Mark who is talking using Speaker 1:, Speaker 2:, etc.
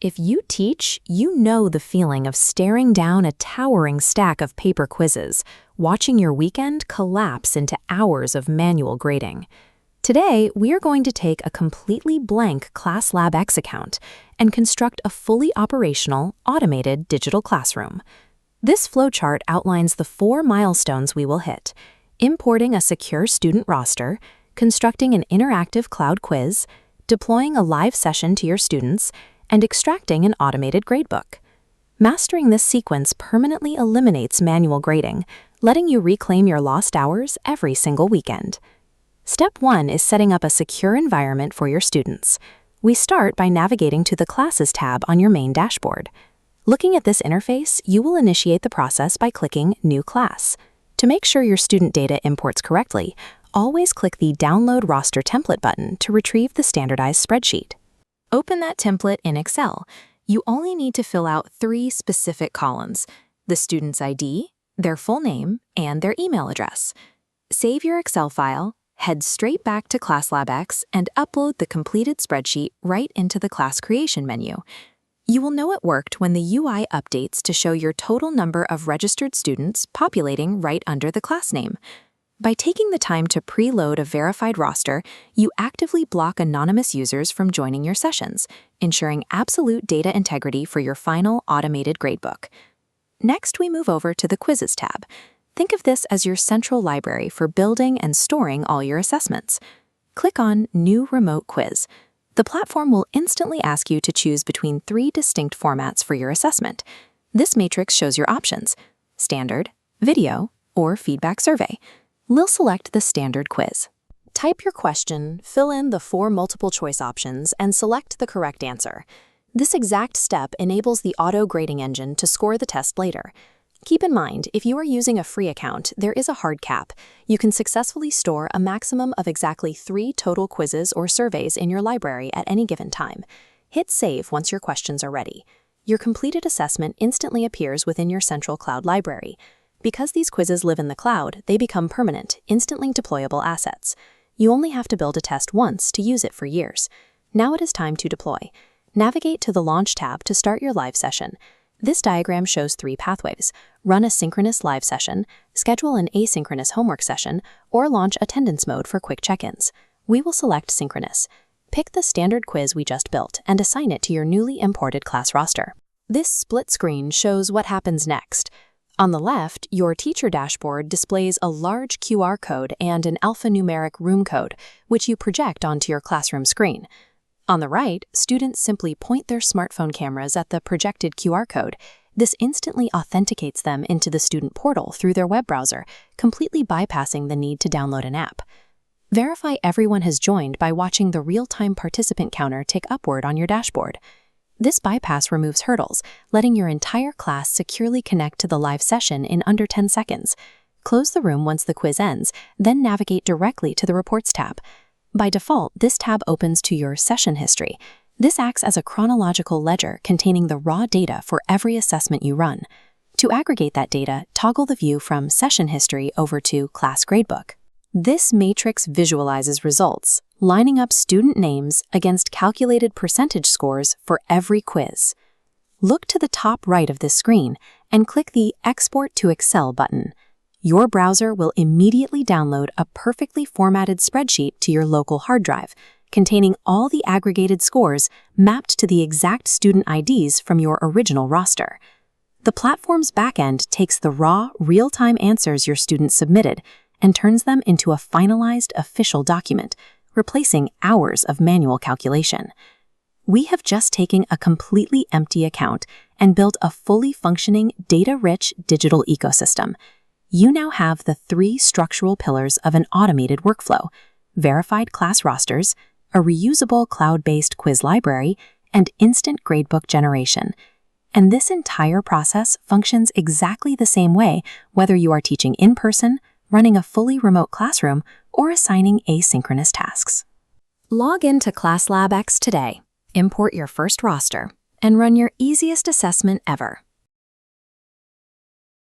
Speaker 1: If you teach, you know the feeling of staring down a towering stack of paper quizzes, watching your weekend collapse into hours of manual grading. Today, we are going to take a completely blank ClassLabX account and construct a fully operational, automated digital classroom. This flowchart outlines the 4 milestones we will hit: importing a secure student roster, constructing an interactive cloud quiz, deploying a live session to your students, and extracting an automated gradebook. Mastering this sequence permanently eliminates manual grading, letting you reclaim your lost hours every single weekend. Step 1 is setting up a secure environment for your students. We start by navigating to the Classes tab on your main dashboard. Looking at this interface, you will initiate the process by clicking New Class. To make sure your student data imports correctly, always click the Download Roster Template button to retrieve the standardized spreadsheet. Open that template in Excel. You only need to fill out 3 specific columns: the student's ID, their full name, and their email address. Save your Excel file, head straight back to ClassLabX, and upload the completed spreadsheet right into the class creation menu. You will know it worked when the UI updates to show your total number of registered students populating right under the class name. By taking the time to preload a verified roster, you actively block anonymous users from joining your sessions, ensuring absolute data integrity for your final automated gradebook. Next, we move over to the Quizzes tab. Think of this as your central library for building and storing all your assessments. Click on New Remote Quiz. The platform will instantly ask you to choose between 3 distinct formats for your assessment. This matrix shows your options: standard, video, or feedback survey. We'll select the standard quiz. Type your question, fill in the 4 multiple choice options, and select the correct answer. This exact step enables the auto grading engine to score the test later. Keep in mind, if you are using a free account, there is a hard cap. You can successfully store a maximum of exactly 3 total quizzes or surveys in your library at any given time. Hit Save once your questions are ready. Your completed assessment instantly appears within your central cloud library. Because these quizzes live in the cloud, they become permanent, instantly deployable assets. You only have to build a test once to use it for years. Now it is time to deploy. Navigate to the Launch tab to start your live session. This diagram shows 3 pathways: run a synchronous live session, schedule an asynchronous homework session, or launch attendance mode for quick check-ins. We will select synchronous. Pick the standard quiz we just built and assign it to your newly imported class roster. This split screen shows what happens next. On the left, your teacher dashboard displays a large QR code and an alphanumeric room code, which you project onto your classroom screen. On the right, students simply point their smartphone cameras at the projected QR code. This instantly authenticates them into the student portal through their web browser, completely bypassing the need to download an app. Verify everyone has joined by watching the real-time participant counter tick upward on your dashboard. This bypass removes hurdles, letting your entire class securely connect to the live session in under 10 seconds. Close the room once the quiz ends, then navigate directly to the Reports tab. By default, this tab opens to your session history. This acts as a chronological ledger containing the raw data for every assessment you run. To aggregate that data, toggle the view from Session History over to Class Gradebook. This matrix visualizes results, lining up student names against calculated percentage scores for every quiz. Look to the top right of this screen and click the Export to Excel button. Your browser will immediately download a perfectly formatted spreadsheet to your local hard drive, containing all the aggregated scores mapped to the exact student IDs from your original roster. The platform's backend takes the raw, real-time answers your students submitted and turns them into a finalized official document, replacing hours of manual calculation. We have just taken a completely empty account and built a fully functioning, data-rich digital ecosystem. You now have the 3 structural pillars of an automated workflow: verified class rosters, a reusable cloud-based quiz library, and instant gradebook generation. And this entire process functions exactly the same way whether you are teaching in person, running a fully remote classroom, or assigning asynchronous tasks. Log into ClassLabX today, import your first roster, and run your easiest assessment ever.